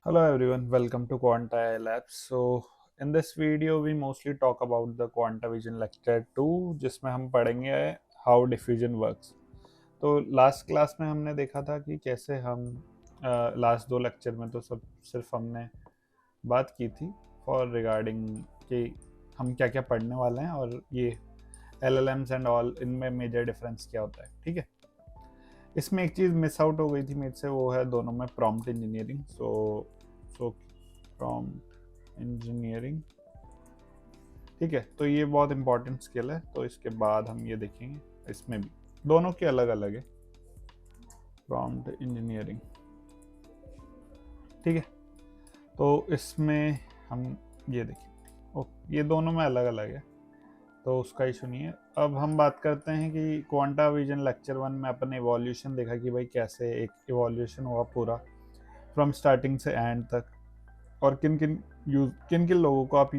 Hello everyone, welcome to Quanta AI Labs. So in this video we mostly talk about the Quanta Vision Lecture 2 जिसमें हम पढ़ेंगे how diffusion works. तो last class में हमने देखा था कि कैसे हम लास्ट दो लेक्चर में तो सब सिर्फ हमने बात की थी फॉर रिगार्डिंग कि हम क्या क्या पढ़ने वाले हैं और ये LLMs एंड ऑल इनमें मेजर डिफरेंस क्या होता है. ठीक है, इसमें एक चीज़ मिस आउट हो गई थी मेरे से, वो है दोनों में प्रॉम्प्ट इंजीनियरिंग. सो प्रॉम्प्ट इंजीनियरिंग, ठीक है, तो ये बहुत इंपॉर्टेंट स्किल है. तो इसके बाद हम ये देखेंगे, इसमें भी दोनों के अलग अलग है प्रॉम्प्ट इंजीनियरिंग. ठीक है, तो इसमें हम ये देखें, ये दोनों में अलग अलग है तो उसका इशू नहीं है. अब हम बात करते हैं कि क्वांटा विजन लेक्चर 1 में अपन इवोल्यूशन देखा कि भाई कैसे एक इवोल्यूशन हुआ पूरा फ्रॉम स्टार्टिंग से एंड तक, और किन किन लोगों को आप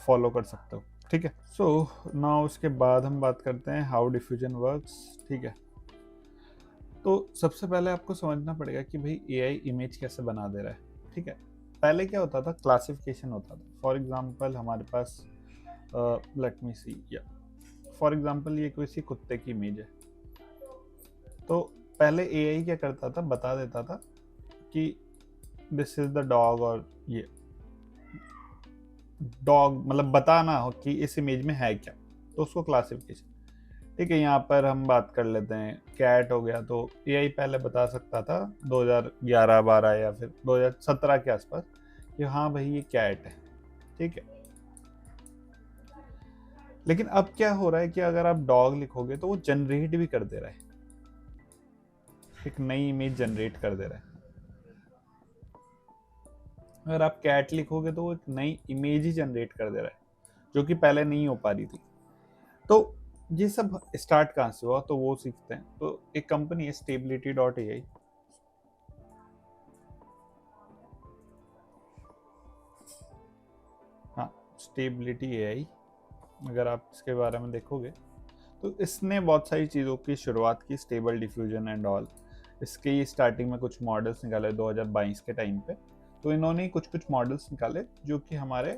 फॉलो कर सकते हो. ठीक है, सो नाउ उसके बाद हम बात करते हैं हाउ डिफ्यूजन वर्क्स. ठीक है, तो सबसे पहले आपको समझना पड़ेगा कि भाई एआई इमेज कैसे बना दे रहा है. ठीक है, पहले क्या होता था, क्लासिफिकेशन होता था. फॉर एग्जांपल हमारे पास लेट मी सी, या फॉर एग्जांपल ये किसी कुत्ते की इमेज है, तो पहले एआई क्या करता था, बता देता था कि दिस इज द डॉग, और ये डॉग मतलब बताना हो कि इस इमेज में है क्या, तो उसको क्लासिफिकेशन. ठीक है, यहाँ पर हम बात कर लेते हैं कैट हो गया, तो एआई पहले बता सकता था 2011-12 या फिर 2017 के आसपास कि हाँ भाई ये कैट है. ठीक है, लेकिन अब क्या हो रहा है कि अगर आप डॉग लिखोगे तो वो जनरेट भी कर दे रहा है, एक नई इमेज जनरेट कर दे रहा है. अगर आप कैट लिखोगे तो वो एक नई इमेज ही जनरेट कर दे रहा है जो कि पहले नहीं हो पा रही थी. तो ये सब स्टार्ट कहाँ से हुआ, तो वो सीखते हैं. तो एक कंपनी है stability.ai, हाँ स्टेबिलिटी एआई, अगर आप इसके बारे में देखोगे तो इसने बहुत सारी चीज़ों की शुरुआत की, स्टेबल डिफ्यूजन एंड ऑल. इसके ही स्टार्टिंग में कुछ मॉडल्स निकाले 2022 के टाइम पे. तो इन्होंने कुछ कुछ मॉडल्स निकाले जो कि हमारे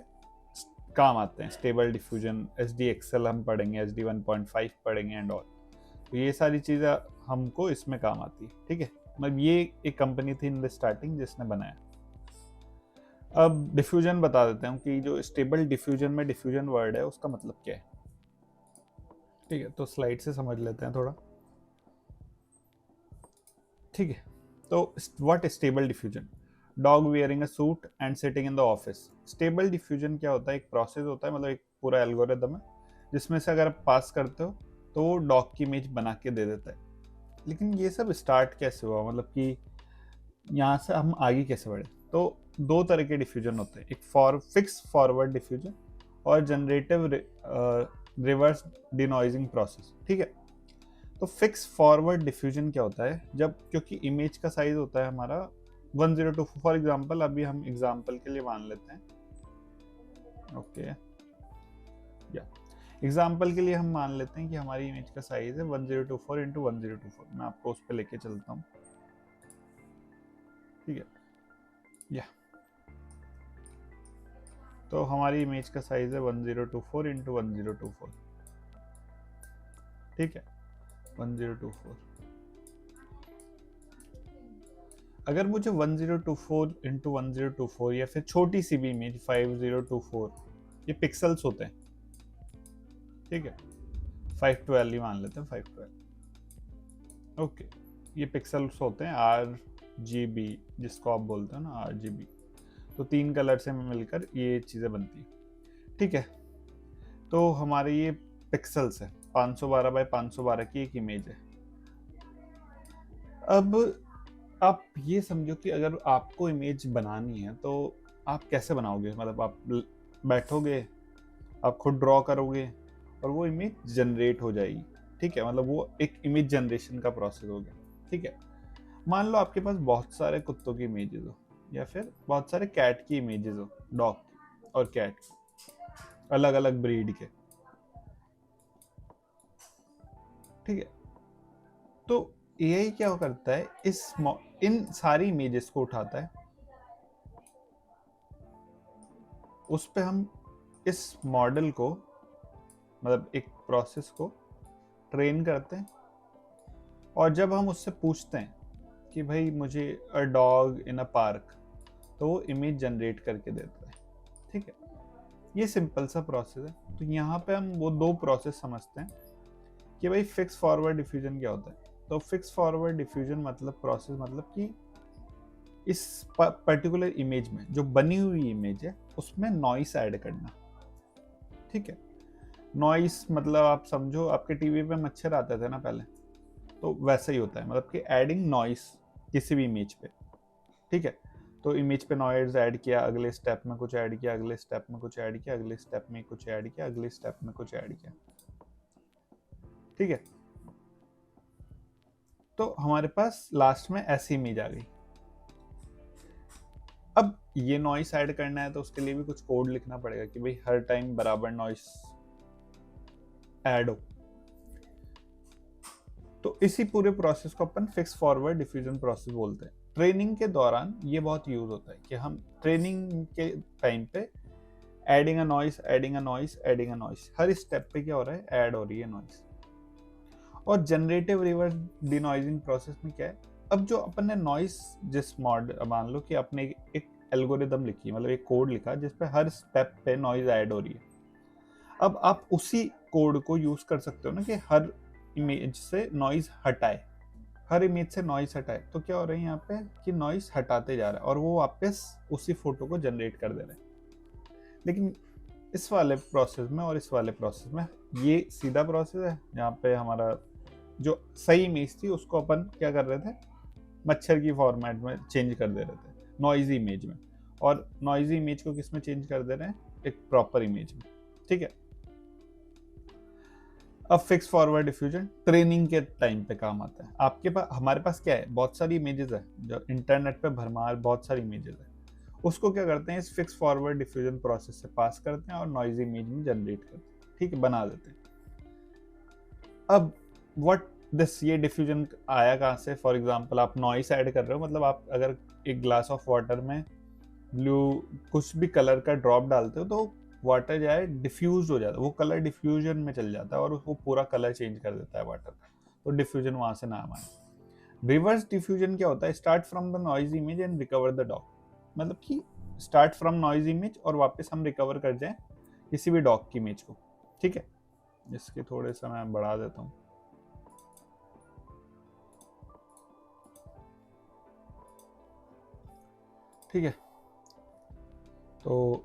काम आते हैं. Stable diffusion, S D XL हम पढ़ेंगे, एस डी 1.5 पढ़ेंगे एंड ऑल. तो ये सारी चीज़ें हमको इसमें काम आती है. ठीक है, मतलब ये एक कंपनी थी इन द स्टार्टिंग जिसने बनाया. अब डिफ्यूजन बता देते हैं कि जो स्टेबल डिफ्यूजन में डिफ्यूजन वर्ड है उसका मतलब क्या है. ठीक है, तो स्लाइड से समझ लेते हैं थोड़ा. ठीक है, तो what stable diffusion, dog wearing a suit and sitting in the office. Stable diffusion क्या होता है, एक प्रोसेस होता है, मतलब एक पूरा एल्गोरिदम है जिसमें से अगर आप पास करते हो तो वो डॉग की इमेज बना के दे देता है. लेकिन ये सब स्टार्ट कैसे हुआ, मतलब कि यहाँ से हम आगे कैसे बढ़े. तो दो तरह के डिफ्यूजन होते हैं, एक फिक्स फॉरवर्ड डिफ्यूजन और जनरेटिव रिवर्स डिनॉइजिंग प्रोसेस. ठीक है, तो फिक्स फॉरवर्ड डिफ्यूजन क्या होता है, जब क्योंकि इमेज का साइज होता है हमारा 1024. फॉर एग्जांपल अभी हम एग्जांपल के लिए मान लेते हैं, ओके या एग्जांपल के लिए हम मान लेते हैं कि हमारी इमेज का साइज है 1024 इंटू 1024. मैं आपको उस पर लेके चलता हूँ. ठीक है, या तो हमारी इमेज का साइज है 1024 इंटू 1024. ठीक है, 1024. अगर मुझे 1024 इंटू 1024 या फिर छोटी सी भी इमेज 5024, ये पिक्सल्स होते हैं. ठीक है, 512 ही मान लेते हैं, 512. ओके, ये पिक्सल्स होते हैं, RGB जिसको आप बोलते हो ना, RGB. तो 3 कलर से मिलकर ये चीज़ें बनती है. ठीक है, तो हमारे ये पिक्सल्स है, 512 बाय 512 की एक इमेज है. अब आप ये समझो कि अगर आपको इमेज बनानी है तो आप कैसे बनाओगे, मतलब आप बैठोगे, आप खुद ड्रॉ करोगे और वो इमेज जनरेट हो जाएगी. ठीक है, मतलब वो एक इमेज जनरेशन का प्रोसेस हो गया. ठीक है, मान लो आपके पास बहुत सारे कुत्तों की इमेजेस हो या फिर बहुत सारे कैट की इमेजेस हो, डॉग और कैट, अलग अलग ब्रीड के. ठीक है, तो एआई क्या करता है, इन सारी इमेजेस को उठाता है उस पे हम इस मॉडल को, मतलब एक प्रोसेस को ट्रेन करते हैं, और जब हम उससे पूछते हैं कि भाई मुझे a dog in a park, तो वो इमेज जनरेट करके देता है। ठीक है, ये सिंपल सा प्रोसेस है। तो यहाँ पे हम वो दो प्रोसेस समझते हैं कि भाई फिक्स फॉरवर्ड डिफ्यूजन क्या होता है। तो फिक्स फॉरवर्ड डिफ्यूजन मतलब प्रोसेस, मतलब कि इस पर्टिकुलर इमेज में जो बनी हुई इमेज है उसमें नॉइस ऐड करना। ठीक है, नॉइस मतलब आप समझो आपके टीवी पे मच्छर आते थे ना पहले, तो वैसा ही होता है, मतलब कि एडिंग नॉइस किसी भी इमेज पे। ठीक है, तो इमेज पे नॉइज ऐड किया, अगले स्टेप में कुछ ऐड किया, अगले स्टेप में कुछ ऐड किया, अगले स्टेप में कुछ ऐड किया, अगले स्टेप में कुछ ऐड किया। ठीक है, तो हमारे पास लास्ट में ऐसी इमेज आ गई। अब ये नॉइस ऐड करना है तो उसके लिए भी कुछ कोड लिखना पड़ेगा कि भाई हर टाइम बराबर नॉइस ऐड हो। तो इसी पूरे प्रोसेस को अपन फिक्स फॉरवर्ड डिफ्यूजन प्रोसेस बोलते हैं। ट्रेनिंग के दौरान ये बहुत यूज होता है कि हम ट्रेनिंग के टाइम पे adding a noise, adding a noise, adding a noise, her step पे क्या हो रहा है, ऐड हो रही है नॉइस। और जनरेटिव रिवर्स डिनॉइजिंग प्रोसेस में क्या है, अब जो अपन ने नॉइस जिस मॉड, मान लो कि आपने एक एल्गोरिदम लिखी, मतलब एक कोड लिखा जिसपे हर स्टेप पे नॉइज ऐड हो रही है। अब आप उसी कोड को यूज कर सकते हो ना कि हर इमेज से नॉइज हटाए, हर इमेज से नॉइस हटाए। तो क्या हो रहा है यहाँ पे कि नॉइस हटाते जा रहा है और वो वापस उसी फोटो को जनरेट कर दे रहा है। लेकिन इस वाले प्रोसेस में और इस वाले प्रोसेस में ये सीधा प्रोसेस है, जहाँ पे हमारा जो सही इमेज थी उसको अपन क्या कर रहे थे, मच्छर की फॉर्मेट में चेंज कर दे रहे थे, नॉइजी इमेज में। और नॉइजी इमेज को किस में चेंज कर दे रहे हैं, एक प्रॉपर इमेज में। ठीक है, अब फिक्स फॉरवर्ड डिफ्यूजन ट्रेनिंग के टाइम पे काम आता है। आपके पास, हमारे पास क्या है, बहुत सारी इमेजेस है, जो इंटरनेट पे भरमार बहुत सारी इमेजेस है। उसको क्या करते हैं, इस फिक्स फॉरवर्ड डिफ्यूजन प्रोसेस से पास करते हैं और नॉइजी इमेज में जनरेट करते हैं। ठीक है, बना देते हैं। अब व्हाट दिस, ये डिफ्यूजन आया कहाँ से? फॉर एग्जांपल आप नॉइस ऐड कर रहे हो, मतलब आप अगर एक ग्लास ऑफ वाटर में ब्लू कुछ भी कलर का ड्रॉप डालते हो तो वाटर जो है डिफ्यूज हो जाता है, वो कलर डिफ्यूजन में चल जाता है और वो पूरा कलर चेंज कर देता है वाटर का। तो डिफ्यूजन वहां से नाम आया। रिवर्स डिफ्यूजन क्या होता है, start from the noise image and recover the dog, मतलब कि स्टार्ट फ्रॉम नॉइज इमेज और वापस हम रिकवर कर जाए किसी भी डॉग की इमेज को। ठीक है, इसके थोड़े सा मैं बढ़ा देता हूँ। ठीक है, तो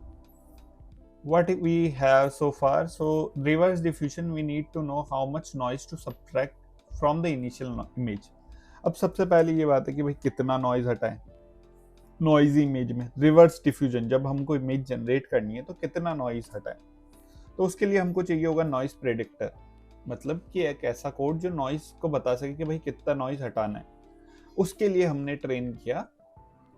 what we have so far, so reverse diffusion we need to know how much noise to subtract from the initial image। अब सबसे पहले ये बात है कि भाई कितना नॉइज हटाएं नॉइजी इमेज में। रिवर्स डिफ्यूजन जब हमको इमेज जनरेट करनी है तो कितना नॉइज हटाएं, तो उसके लिए हमको चाहिए होगा नॉइज प्रेडिक्टर, मतलब कि एक ऐसा कोड जो नॉइज को बता सके कि भाई कितना नॉइज हटाना है। उसके लिए हमने ट्रेन किया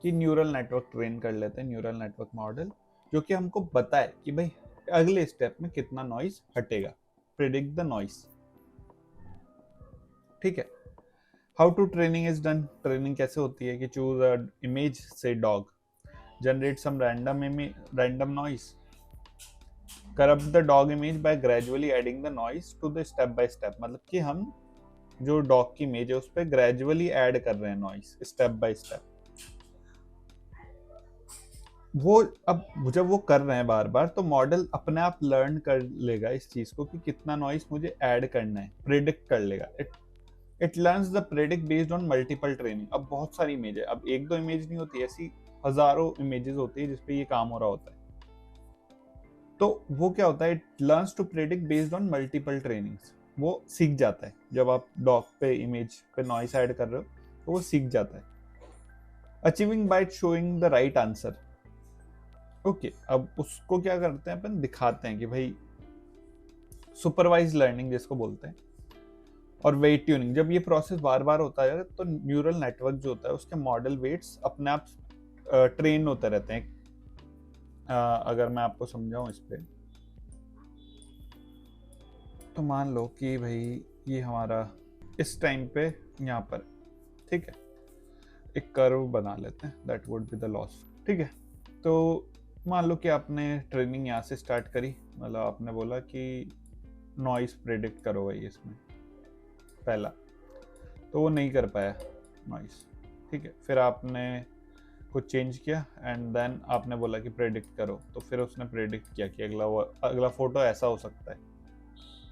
कि न्यूरल नेटवर्क ट्रेन कर लेते हैं, न्यूरल नेटवर्क मॉडल, जो कि हमको बताए कि भाई अगले स्टेप में कितना नॉइज हटेगा, प्रिडिक्ट द नॉइज। ठीक है, how to training is done, training कैसे होती है कि चूज अ इमेज से dog, generate some random noise, corrupt the dog image by gradually adding the noise to the step by step, मतलब कि हम जो डॉग की इमेज है उस पर ग्रेजुअली ऐड कर रहे हैं नॉइज स्टेप बाय स्टेप। वो अब जब वो कर रहे हैं बार बार, तो मॉडल अपने आप लर्न कर लेगा इस चीज को कि कितना नॉइस मुझे ऐड करना है, प्रिडिक्ट कर लेगा। It learns the predict based on multiple training. अब बहुत सारी इमेज है, अब एक दो इमेज नहीं होती, ऐसी हजारों इमेजेस होती है जिसपे ये काम हो रहा होता है। तो वो क्या होता है, it learns to predict based on multiple trainings. वो सीख जाता है, जब आप डॉग पे इमेज पे नॉइस ऐड कर रहे हो तो वो सीख जाता है। Achieving by showing the right answer. Okay, अब उसको क्या करते हैं अपन, दिखाते हैं कि भाई सुपरवाइज लर्निंग जिसको बोलते हैं, और वेट ट्यूनिंग। जब ये प्रोसेस बार बार होता है तो न्यूरल नेटवर्क जो होता है उसके मॉडल वेट्स अपने आप ट्रेन होते रहते हैं। अगर मैं आपको समझाऊं इस पे, तो मान लो कि भाई ये हमारा इस टाइम पे यहाँ पर, ठीक है, एक कर्व बना लेते हैं, that would be the loss. ठीक है, तो मान लो कि आपने ट्रेनिंग यहाँ से स्टार्ट करी, मतलब आपने बोला कि नॉइस प्रेडिक्ट करो भाई इसमें पहला, तो वो नहीं कर पाया नॉइस, ठीक है। फिर आपने कुछ चेंज किया एंड देन आपने बोला कि प्रेडिक्ट करो, तो फिर उसने प्रेडिक्ट किया कि अगला फोटो ऐसा हो सकता है,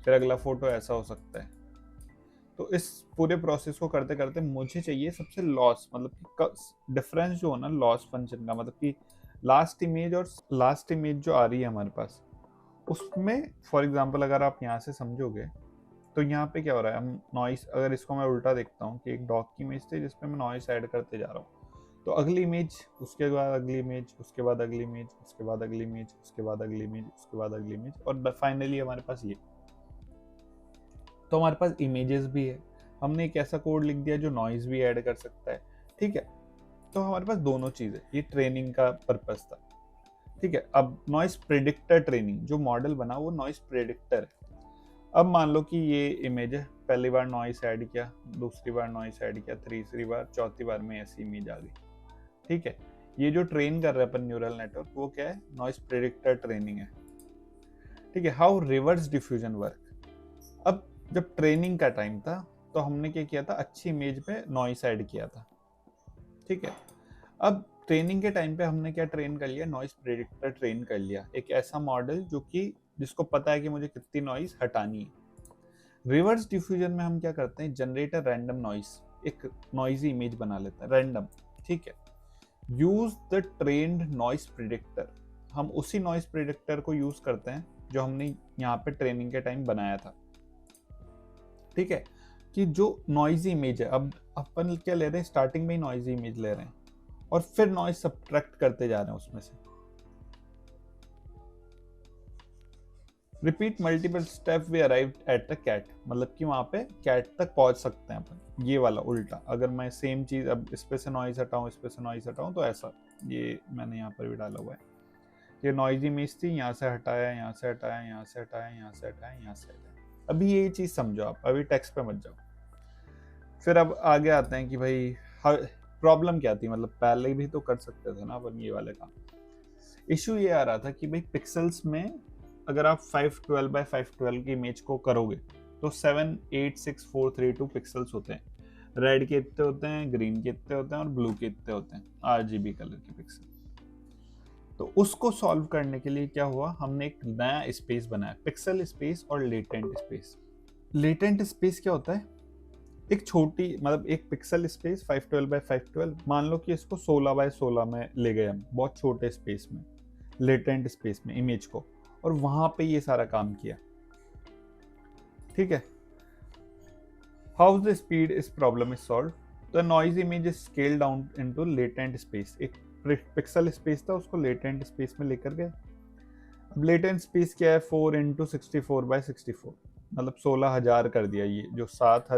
फिर अगला फोटो ऐसा हो सकता है। तो इस पूरे प्रोसेस को करते करते मुझे चाहिए सबसे लॉस, मतलब कि डिफरेंस जो हो ना लॉस फंक्शन का, मतलब कि लास्ट इमेज और लास्ट इमेज जो आ रही है हमारे पास उसमें, फॉर एग्जांपल अगर आप यहाँ से समझोगे तो यहाँ पे क्या हो रहा है, हम नॉइस, अगर इसको मैं उल्टा देखता हूँ कि एक डॉग की इमेज थी जिसपे मैं नॉइस ऐड करते जा रहा हूँ, तो अगली इमेज, उसके बाद अगली इमेज, उसके बाद अगली इमेज, उसके बाद अगली इमेज, उसके बाद अगली इमेज, उसके बाद अगली इमेज, और फाइनली हमारे पास ये। तो हमारे पास इमेजेस भी है, हमने एक ऐसा कोड लिख दिया जो नॉइज भी ऐड कर सकता है, ठीक है। तो हमारे पास दोनों चीजें, ये ट्रेनिंग का पर्पस था, ठीक है। अब नॉइस प्रेडिक्टर ट्रेनिंग जो मॉडल बना वो नॉइस प्रेडिक्टर है। अब मान लो कि ये इमेज है, पहली बार नॉइस ऐड किया, दूसरी बार नॉइस ऐड किया, तीसरी बार, चौथी बार में ऐसी इमेज आ गई, ठीक है। ये जो ट्रेन कर रहे हैं अपन न्यूरल नेटवर्क, वो क्या है, नॉइस प्रेडिक्टर ट्रेनिंग है, ठीक है। How reverse diffusion work. अब जब ट्रेनिंग का टाइम था तो हमने क्या किया था, अच्छी इमेज पे नॉइस ऐड किया था, ठीक है। अब ट्रेनिंग के टाइम पे हमने क्या ट्रेन कर लिया, नॉइस प्रेडिक्टर ट्रेन कर लिया, एक ऐसा मॉडल जो कि जिसको पता है कि मुझे कितनी नॉइस हटानी है। रिवर्स डिफ्यूजन में हम क्या करते हैं, जनरेटर रैंडम नॉइस, एक नॉइजी इमेज बना लेता है रैंडम, ठीक है। Use the trained noise predictor, हम उसी नॉइस प्रिडिक्टर को यूज करते हैं जो हमने यहाँ पे ट्रेनिंग के टाइम बनाया था, ठीक है। कि जो नॉइजी इमेज है, अब अपन क्या ले रहे हैं, स्टार्टिंग में ही नॉइजी इमेज ले रहे हैं और फिर नॉइज सब्ट्रैक्ट करते जा रहे हैं उसमें से। Repeat multiple step we arrive at the cat, मतलब कि वहां पे कैट तक पहुंच सकते हैं अपन। ये वाला उल्टा, अगर मैं सेम चीज अब इस पे से नॉइज हटाऊं, इस पे से नॉइज हटाऊं, तो ऐसा, ये मैंने यहाँ पर भी डाला हुआ है, ये नॉइजी इमेज थी, यहाँ से हटाया, यहाँ से हटाया, यहाँ से हटाया, यहाँ से हटाया, यहाँ से हटाया। अभी ये चीज समझो आप, अभी टेक्स्ट पे मत जाओ। फिर अब आगे आते हैं कि भाई प्रॉब्लम क्या थी, मतलब पहले भी तो कर सकते थे ना अपन ये वाले काम। इशू ये आ रहा था कि भाई पिक्सल्स में अगर आप 512 बाय 512 की इमेज को करोगे तो 7, 8, 6, 4, 3, 2 पिक्सल्स होते हैं। रेड के इतने होते हैं, ग्रीन के इतने होते हैं और ब्लू के इतने होते हैं, RGB कलर के पिक्सल। तो उसको सॉल्व करने के लिए क्या हुआ, हमने एक नया स्पेस बनाया, पिक्सल स्पेस और लेटेंट स्पेस। लेटेंट स्पेस क्या होता है, एक छोटी, मतलब एक पिक्सल स्पेस 512 बाय 512, मान लो कि इसको 16 बाय 16 में ले गए हम, बहुत छोटे स्पेस में, लेटेंट स्पेस में इमेज को, और वहां पे ये सारा काम किया, ठीक है। हाउ द स्पीड इस problem is solve, the noise image is scale down into latent space. एक पिक्सल स्पेस था, उसको लेटेंट स्पेस में लेकर गए। अब लेटेंट स्पेस क्या है, 4 इंटू 64 बाय 64, मतलब 16,000 कर दिया। ये जो 7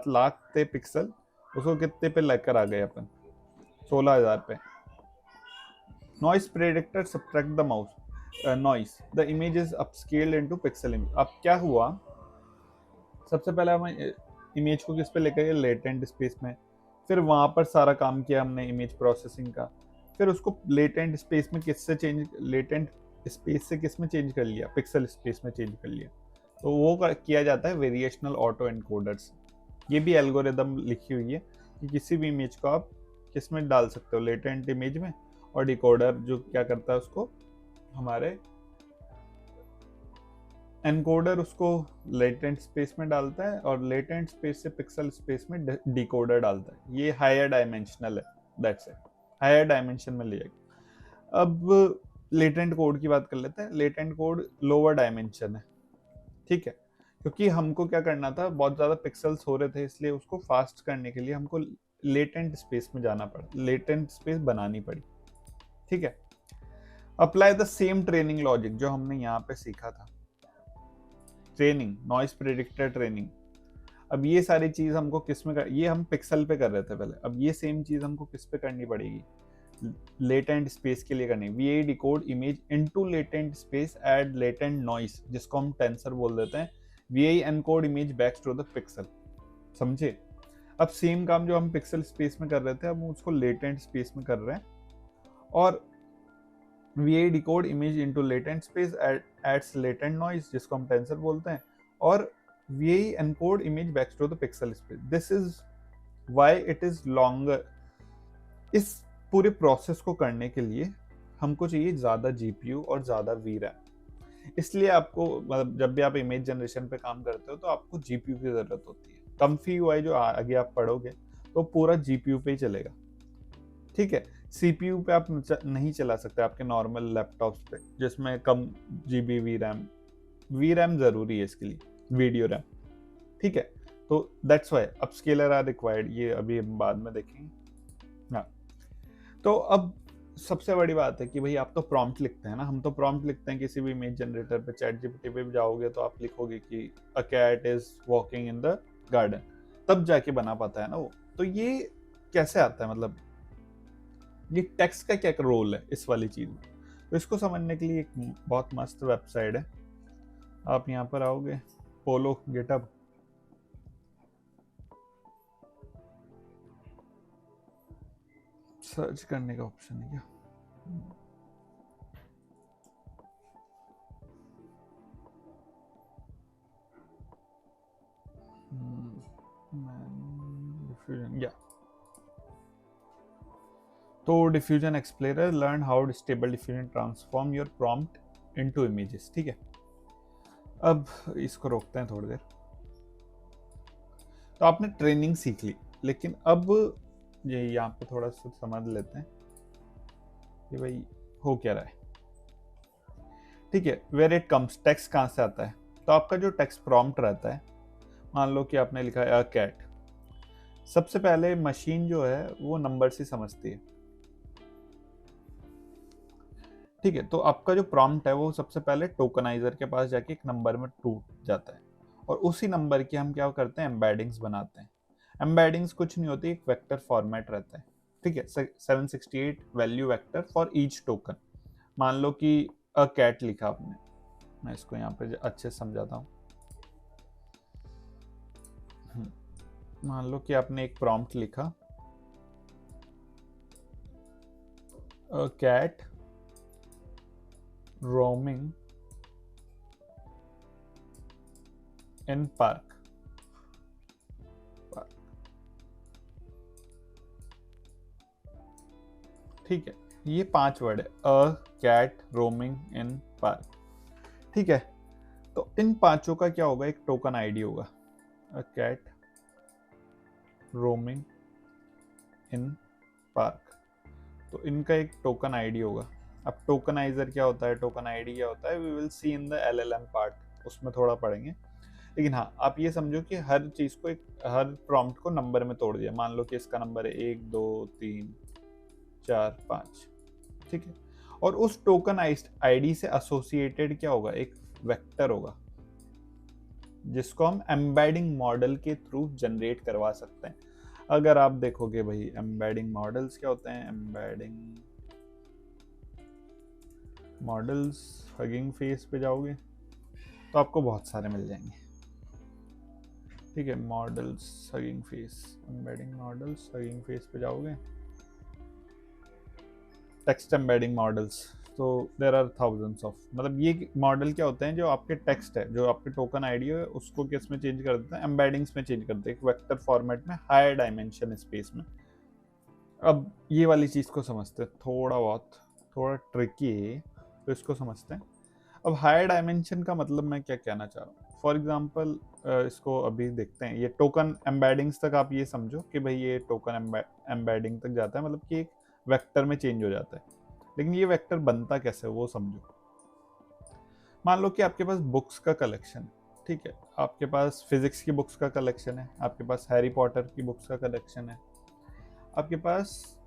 लाख थे पिक्सल, उसको कितने पे लेकर आ गए अपन, 16,000 पे। Noise predictor subtract the mouse noise, the image is upscaled into pixel image. अब क्या हुआ, सबसे पहले हमें इमेज को किस पे लेकर गए, लेटेंट स्पेस में, फिर वहां पर सारा काम किया हमने इमेज प्रोसेसिंग का, फिर उसको लेटेंट स्पेस में किससे चेंज, लेटेंट स्पेस से किस में चेंज कर लिया, पिक्सल स्पेस में चेंज कर लिया। तो वो किया जाता है वेरिएशनल ऑटो एनकोडर्स। ये भी एल्गोरिदम लिखी हुई है कि किसी भी इमेज को आप किस में डाल सकते हो, लेटेंट इमेज में, और डिकोडर जो क्या करता है उसको, हमारे एनकोडर उसको लेटेंट स्पेस में डालता है और लेटेंट स्पेस से पिक्सल स्पेस में डिकोडर डालता है। ये हायर डायमेंशनल है, दैट्स इट, हायर डायमेंशन में ले जाएगा। अब लेटेंट कोड की बात कर लेते हैं। लेटेंट कोड लोअर डायमेंशन है, ठीक है, क्योंकि हमको क्या करना था, बहुत ज्यादा पिक्सल्स हो रहे थे, इसलिए उसको फास्ट करने के लिए हमको लेटेंट स्पेस में जाना पड़ा, लेटेंट स्पेस बनानी पड़ी, ठीक है। Apply the same training logic जो हमने यहाँ पे सीखा था, ट्रेनिंग, नॉइस प्रेडिक्टर ट्रेनिंग। अब ये सारी चीज हमको किस में ये हम पिक्सल पे कर रहे थे पहले, अब ये सेम चीज हमको किस पे करनी पड़ेगी, लेटेंट स्पेस के लिए करनी। We decode image into latent space, add latent noise, जिसको हम टेंसर बोल देते हैं, we encode image back to the pixel, समझे। अब सेम काम जो हम पिक्सल स्पेस में कर रहे थे, अब हम उसको लेटेंट स्पेस में कर रहे हैं, और VAE decode image into latent space adds latent noise, जिसको हम टेंसर बोलते हैं, और VAE encode image back to the pixel space. This is why it is longer. इस पूरे प्रोसेस को करने के लिए हमको चाहिए ज़्यादा GPU और ज़्यादा VRAM। इसलिए आपको मतलब जब भी आप इमेज जनरेशन पे काम करते हो तो आपको GPU की ज़रूरत होती है। कम्फी UI जो आगे आप पढ़ोगे तो पूरा GPU पे ही चलेगा, ठीक है। CPU पे आप नहीं चला सकते आपके नॉर्मल लैपटॉप्स पे जिसमें कम GB VRAM ज़रूरी है इसके लिए, वीडियो रैम, ठीक है। तो that's why upscaler are required, ये अभी हम बाद में देखेंगे। हाँ, तो अब सबसे बड़ी बात है कि भाई आप तो प्रॉम्प्ट लिखते हैं ना, हम तो प्रॉम्प्ट लिखते हैं किसी भी इमेज जनरेटर पे, चैट जीपीटी पे भी जाओगे तो आप लिखोगे कि a cat is walking in the garden, तब जाके बना पाता है ना वो। तो ये कैसे आता है, मतलब ये टेक्स्ट का क्या रोल है इस वाली चीज में, तो इसको समझने के लिए एक बहुत मस्त वेबसाइट है। आप यहाँ पर आओगे, पोलो गिटहब, सर्च करने का ऑप्शन है क्या? डिफ्यूजन, या तो diffusion explorer learn how stable diffusion transform your prompt into images, ठीक है। अब इसको रोकते हैं थोड़ी देर। तो आपने ट्रेनिंग सीख ली, लेकिन अब ये यहाँ पे थोड़ा सा समझ लेते हैं कि भाई हो क्या रहा है, ठीक है। वेयर इट कम्स, टेक्स्ट कहाँ से आता है? तो आपका जो टेक्स्ट प्रॉम्प्ट रहता है, मान लो कि आपने लिखा है अ कैट, सबसे पहले मशीन जो है वो नंबर से समझती है, ठीक है। तो आपका जो प्रॉम्प्ट है वो सबसे पहले टोकनाइजर के पास जाके एक नंबर में टूट जाता है, और उसी नंबर की हम क्या करते हैं, एम्बेडिंग्स बनाते हैं। एम्बेडिंग्स कुछ नहीं होती, एक वेक्टर फॉर्मेट रहता है, ठीक है। 768 value vector for each token. मान लो कि अ कैट लिखा आपने, मैं इसको यहाँ पे अच्छे से समझाता हूँ। मान लो कि आपने एक प्रॉम्प्ट लिखा, a cat roaming in park, ठीक है। ये 5 वर्ड है, a cat roaming in park, ठीक है। तो इन पांचों का क्या होगा, एक टोकन आईडी होगा, a cat roaming in park. तो इनका एक टोकन आईडी होगा। अब टोकनाइजर क्या होता है, टोकन आईडी क्या होता है, we will see in the LLM part, उसमें थोड़ा पढ़ेंगे। लेकिन हाँ, आप ये समझो कि हर चीज को हर प्रॉम्प्ट को नंबर में तोड़ दिया। मान लो कि इसका नंबर है 1 2 3 4 5, ठीक है। और उस टोकन आईडी से एसोसिएटेड क्या होगा, एक वेक्टर होगा, जिसको हम एम्बेडिंग मॉडल के थ्रू जनरेट करवा सकते हैं। अगर आप देखोगे भाई एम्बेडिंग मॉडल्स क्या होते हैं, एम्बेडिंग मॉडल्स हगिंग फेस पे जाओगे तो आपको बहुत सारे मिल जाएंगे, ठीक है। Models hugging face, embedding models hugging face पे जाओगे, टेक्स्ट एम्बेडिंग मॉडल्स, तो देर आर थाउजेंड्स ऑफ, मतलब ये मॉडल क्या होते हैं, जो आपके टेक्स्ट है, जो आपके टोकन आईडी है, उसको किस में चेंज कर देते हैं, एम्बेडिंग्स में चेंज करते हैं, एक वेक्टर फॉर्मेट में, हायर डायमेंशन स्पेस में। अब ये वाली चीज को समझते हैं, थोड़ा ट्रिकी है, तो इसको समझते हैं। अब हायर डायमेंशन का मतलब मैं क्या कहना चाह रहा हूँ, फॉर एग्जाम्पल इसको अभी देखते हैं, ये टोकन एम्बेडिंग्स तक आप ये समझो कि भाई ये टोकन एम्बेडिंग तक जाता है, मतलब कि एक वेक्टर में चेंज हो जाता है। लेकिन ये वेक्टर बनता कैसे वो समझो। मान लो कि आपके पास बुक्स का कलेक्शन है, ठीक है। आपके पास फिजिक्स की बुक्स का कलेक्शन है, आपके पास हैरी पॉटर की बुक्स का कलेक्शन है, आपके पास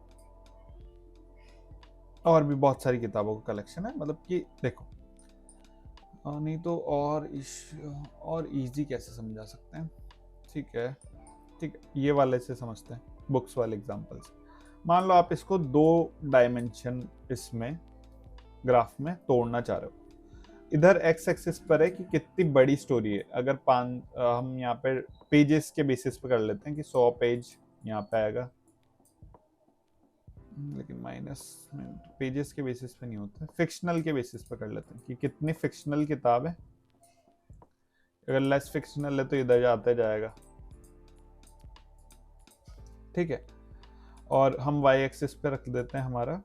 और भी बहुत सारी किताबों का कलेक्शन है। मतलब कि देखो, नहीं तो और इजी कैसे समझा सकते हैं, ठीक है, ठीक है। ये वाले से समझते हैं, बुक्स वाले एग्जांपल्स। मान लो आप इसको 2 डायमेंशन इसमें ग्राफ में तोड़ना चाह रहे हो। इधर एक्स एक्सिस पर है कि कितनी बड़ी स्टोरी है। अगर हम यहाँ पे पेजेस के बेसिस पे कर लेते हैं कि 100 पेज यहाँ पे आएगा, लेकिन माइनस में पेजेस के बेसिस पे नहीं होता, फिक्शनल के बेसिस पे कर लेते हैं कि कितनी फिक्शनल किताब है। अगर लेस फिक्शनल है तो इधर जाते जाएगा, ठीक है। और हम वाई एक्सिस पे रख देते हैं हमारा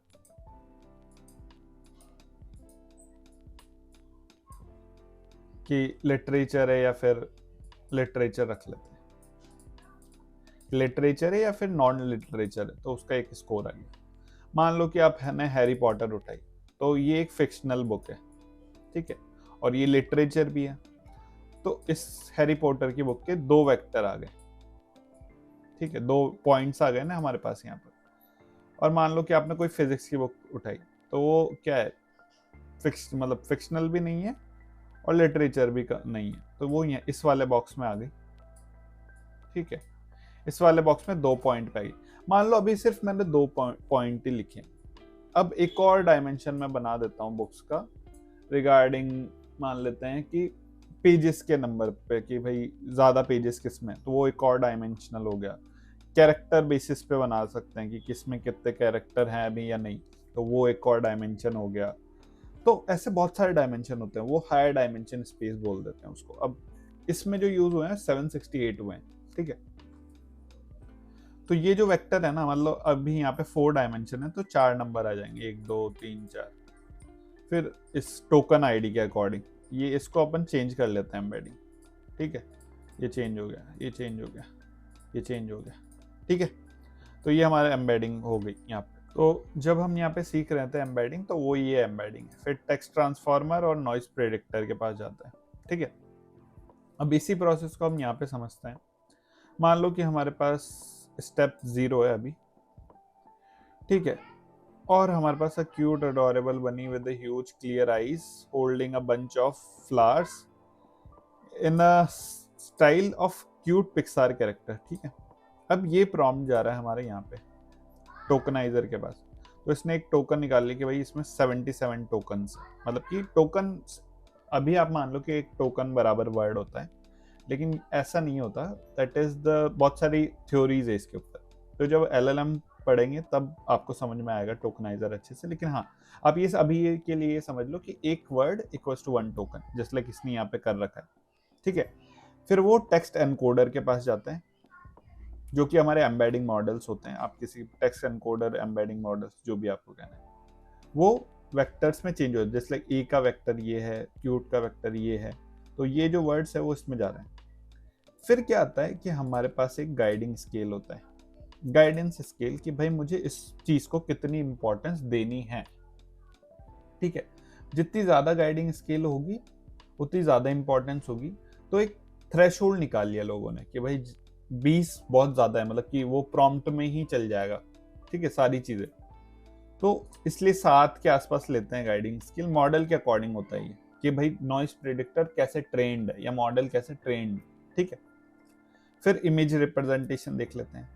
कि लिटरेचर है या फिर लिटरेचर रख लेते हैं, लिटरेचर है या फिर नॉन लिटरेचर है, तो उसका एक स्कोर आ गया। मान लो कि आप है ना हैरी पॉटर उठाई, तो ये एक फिक्शनल बुक है, ठीक है, और ये लिटरेचर भी है, तो इस हैरी पॉटर की बुक के 2 वेक्टर आ गए, ठीक है, 2 पॉइंट्स आ गए ना हमारे पास यहाँ पर। और मान लो कि आपने कोई फिजिक्स की बुक उठाई, तो वो क्या है, मतलब फिक्शनल भी नहीं है और लिटरेचर भी नहीं है, तो वो यहाँ इस वाले बॉक्स में आ गई, ठीक है। इस वाले बॉक्स में 2 पॉइंट पे आई। मान लो अभी सिर्फ मैंने 2 पॉइंट ही लिखे। अब एक और डायमेंशन में बना देता हूँ बुक्स का रिगार्डिंग, मान लेते हैं कि पेजेस के नंबर पे, कि भाई ज्यादा पेजेस किस में, तो वो एक और डायमेंशनल हो गया। कैरेक्टर बेसिस पे बना सकते हैं कि किस में कितने कैरेक्टर हैं अभी या नहीं, तो वो एक और डायमेंशन हो गया। तो ऐसे बहुत सारे डायमेंशन होते हैं, वो हायर डायमेंशन स्पेस बोल देते हैं उसको। अब इसमें जो यूज हुए हैं 768 हुए हैं, ठीक है। तो ये जो वेक्टर है ना, मतलब अभी यहाँ पे 4 डायमेंशन है, तो 4 नंबर आ जाएंगे, 1 2 3 4। फिर इस टोकन आईडी के अकॉर्डिंग ये इसको अपन चेंज कर लेते हैं एम्बेडिंग, ठीक है। ये चेंज हो गया, ये चेंज हो गया, ये चेंज हो गया, ठीक है। तो ये हमारे एम्बेडिंग हो गई यहाँ पे। तो जब हम यहाँ पे सीख रहे थे एम्बेडिंग, तो वो ये एम्बेडिंग है। फिर टेक्स्ट ट्रांसफॉर्मर और नॉइस प्रेडिक्टर के पास जाता है, ठीक है। अब इसी प्रोसेस को हम यहाँ पे समझते हैं। मान लो कि हमारे पास स्टेप 0 है अभी, ठीक है, और हमारे पास अ क्यूट अडोरेबल बनी with huge clear eyes holding a bunch of flowers in a style of cute Pixar character, ठीक है। अब ये प्रॉम्प्ट जा रहा है हमारे यहाँ पे टोकनाइजर के पास, तो इसने एक टोकन निकाल ली कि भाई इसमें 77 टोकन है। मतलब कि टोकन, अभी आप मान लो कि एक टोकन बराबर वर्ड होता है, लेकिन ऐसा नहीं होता। दैट इज द, बहुत सारी थ्योरीज है इसके ऊपर, तो जब LLM पढ़ेंगे तब आपको समझ में आएगा टोकनाइजर अच्छे से। लेकिन हाँ, आप ये अभी के लिए समझ लो कि एक word equals to 1 token, just like इसने यहाँ पे कर रखा है, ठीक है। फिर वो टेक्स्ट एनकोडर के पास जाते हैं, जो कि हमारे एम्बेडिंग मॉडल्स होते हैं। आप किसी टेक्स्ट एनकोडर, एम्बेडिंग मॉडल्स, जो भी आपको कहना है, वो वेक्टर्स में चेंज हो जाए। जैसे लाइक ए का वेक्टर ये है, क्यूट का वेक्टर ये है, तो ये जो वर्ड्स है वो इसमें जा रहे हैं। फिर क्या आता है कि हमारे पास एक गाइडिंग स्केल होता है, गाइडेंस स्केल, कि भाई मुझे इस चीज को कितनी इंपॉर्टेंस देनी है, ठीक है। जितनी ज्यादा गाइडिंग स्केल होगी उतनी ज्यादा इंपॉर्टेंस होगी। तो एक थ्रेशोल्ड निकाल लिया लोगों ने कि भाई 20 बहुत ज्यादा है, मतलब कि वो प्रॉम्प्ट में ही चल जाएगा, ठीक है, सारी चीजें। तो इसलिए 7 के आसपास लेते हैं गाइडिंग स्केल। मॉडल के अकॉर्डिंग होता है ये कि भाई नॉइस प्रेडिक्टर कैसे ट्रेंड है या मॉडल कैसे ट्रेंड, ठीक है। फिर इमेज रिप्रेजेंटेशन देख लेते हैं।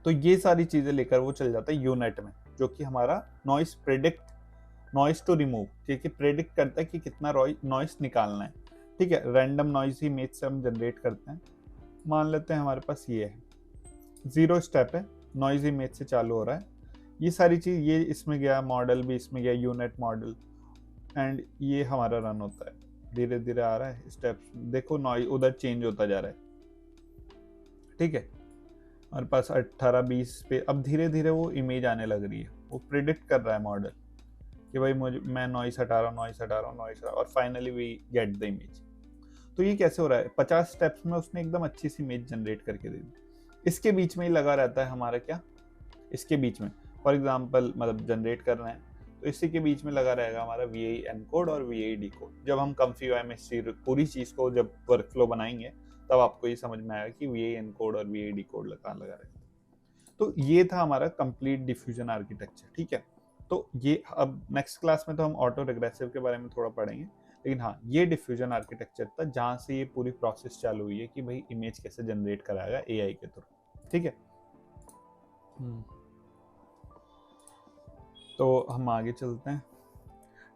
तो ये सारी चीजें लेकर वो चल जाता है यूनेट में, जो कि हमारा noise predict, noise to remove, ठीक है, प्रेडिक्ट करता है कि कितना नॉइस निकालना है, ठीक है। रैंडम नॉइस इमेज से हम जनरेट करते हैं। मान लेते हैं हमारे पास ये है 0 स्टेप है, नॉइज इमेज से चालू हो रहा है। ये सारी चीज, ये इसमें गया, मॉडल भी इसमें गया, यूनिट मॉडल, एंड ये हमारा रन होता है। धीरे धीरे आ रहा है स्टेप्स, देखो नॉइज उधर चेंज होता जा रहा है, ठीक है। हमारे पास 18-20 पे अब धीरे धीरे वो इमेज आने लग रही है। वो प्रिडिक्ट कर रहा है मॉडल कि भाई मैं नॉइस हटा रहा हूँ, नॉइस हटा रहा हूँ, नॉइस, और finally we get the image. तो ये कैसे हो रहा है, 50 स्टेप्स में उसने एकदम अच्छी सी इमेज जनरेट करके दे दी। इसके बीच में ही लगा रहता है हमारा क्या, इसके बीच में फॉर एग्जांपल मतलब जनरेट कर रहे हैं, तो इसी के बीच में लगा रहेगा हमारा VAE एनकोड और VAE डिकोड। जब हम ComfyUI पूरी चीज को जब वर्कफ्लो बनाएंगे, तब आपको ये समझ में आएगा कि VAE एनकोड और VAE डिकोड कहाँ लगा रहेगा। तो ये था हमारा कंप्लीट डिफ्यूजन आर्किटेक्चर, ठीक है। तो ये अब नेक्स्ट क्लास में तो हम ऑटो रिग्रेसिव के बारे में थोड़ा पढ़ेंगे, लेकिन हाँ, ये डिफ्यूजन आर्किटेक्चर था जहाँ से ये पूरी प्रोसेस चालू हुई है कि भाई इमेज कैसे जनरेट कराएगा AI के थ्रू, ठीक है। तो हम आगे चलते हैं।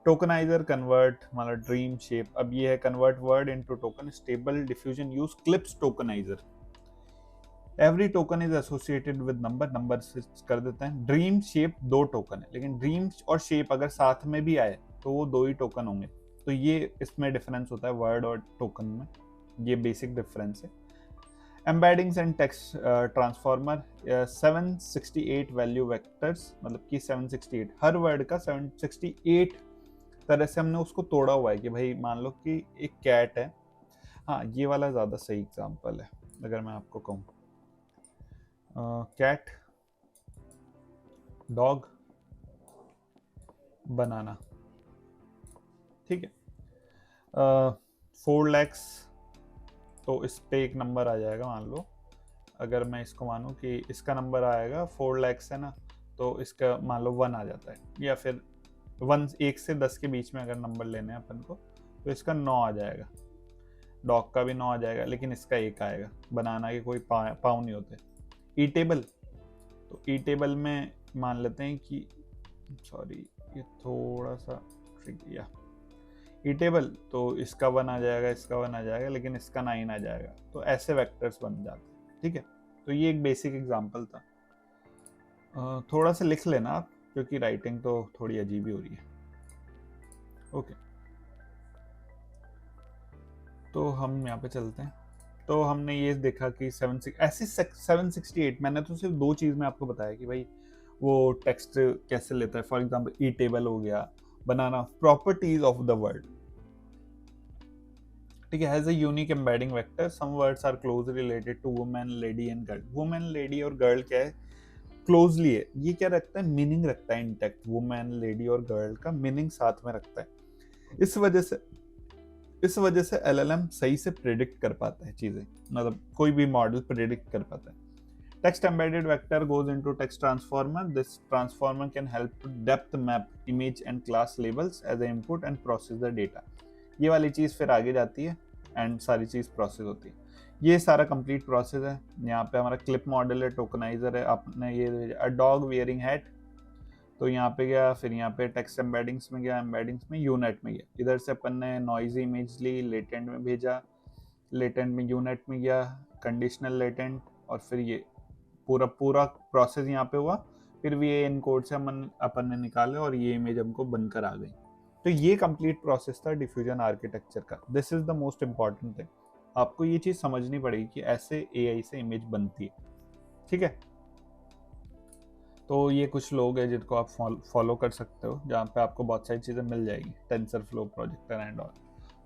टोकनाइजर कन्वर्ट, मतलब ड्रीम शेप। अब ये है convert word into token, stable diffusion use clips tokenizer. Every token is associated with number, number से कर देते हैं। ड्रीम शेप 2 टोकन है, लेकिन ड्रीम और शेप अगर साथ में भी आए तो वो 2 ही टोकन होंगे। तो ये इसमें डिफरेंस होता है वर्ड और टोकन में, ये बेसिक डिफरेंस है। Embeddings and text transformer 768 value vectors, मतलब कि 768 हर वर्ड का 768 तरह से हमने उसको तोड़ा हुआ है कि भाई मान लो कि एक कैट है, हाँ ये वाला ज़्यादा सही एग्जांपल है अगर मैं आपको कहूँ, कैट, डॉग, बनाना, ठीक है। 4 lakhs, तो इस पे एक नंबर आ जाएगा, मान लो अगर मैं इसको मानूं कि इसका नंबर आएगा 4 lakhs है ना, तो इसका मान लो 1 आ जाता है, या फिर 1 से 10 के बीच में अगर नंबर लेने हैं अपन को तो इसका 9 आ जाएगा। डॉग का भी 9 आ जाएगा, लेकिन इसका 1 आएगा। बनाना के कोई पाँव नहीं होते। ई टेबल, तो ई टेबल में मान लेते हैं कि, सॉरी ये थोड़ा सा ट्रिकी है, ई टेबल तो इसका 1 आ जाएगा, इसका 1 आ जाएगा, लेकिन इसका 9 आ जाएगा। तो ऐसे वेक्टर्स बन जाते हैं, ठीक है। तो ये एक बेसिक एग्जांपल था। थोड़ा सा लिख लेना आप, क्योंकि राइटिंग तो थोड़ी अजीब ही हो रही है। ओके, तो हम यहाँ पे चलते हैं। तो हमने ये देखा कि 768, मैंने तो सिर्फ 2 चीज़ में आपको बताया कि भाई वो टेक्स्ट कैसे लेता है। फॉर एग्जांपल ई टेबल हो गया, बनाना, प्रॉपर्टीज ऑफ द वर्ड, ठीक है। Has a unique embedding vector, some words are closely related to women, lady and girl. Women, lady और गर्ल क्या है, क्लोजली है। ये क्या रखता है, मीनिंग रखता है इंटैक्ट। वुमेन, लेडी और गर्ल का मीनिंग साथ में रखता है। इस वजह से एलएलएम सही से प्रेडिक्ट कर पाता है चीजें, मतलब कोई भी मॉडल प्रेडिक्ट कर पाता है। Text embedded vector goes into text transformer. This transformer can help to depth map image and class labels as an input and process the data. ये वाली चीज़ फिर आगे जाती है एंड सारी चीज़ प्रोसेस होती है। ये सारा कंप्लीट प्रोसेस है। यहाँ पे हमारा क्लिप मॉडल है, टोकनाइजर है, आपने ये अ डॉग वियरिंग हैट, तो यहाँ पे गया, फिर यहाँ पे टेक्स्ट एम्बेडिंग्स में गया, एम्बेडिंग्स में यूनेट में गया, इधर से अपन ने नॉइजी इमेज ली, लेटेंट में भेजा, लेटेंट में यूनेट में गया, कंडीशनल लेटेंट, और फिर ये पूरा प्रोसेस यहाँ पे हुआ। फिर भी ये इनकोड से अपन ने निकाले और ये इमेज हमको बनकर आ गई। तो ये कंप्लीट प्रोसेस था डिफ्यूजन आर्किटेक्चर का। This is the most important thing, आपको ये चीज समझनी पड़ेगी कि ऐसे एआई से इमेज बनती है, ठीक है। तो ये कुछ लोग हैं जिनको आप फॉलो कर सकते हो, जहाँ पे आपको बहुत सारी चीज़ें मिल जाएगी, टेंसरफ्लो, प्रोजेक्टर एंड ऑल,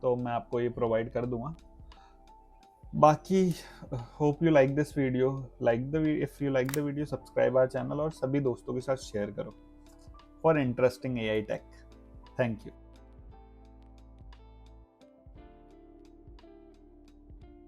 तो मैं आपको ये प्रोवाइड कर दूंगा। बाकी hope you like this video, if you like the video subscribe our channel और सभी दोस्तों के साथ शेयर करो for interesting AI tech. Thank you.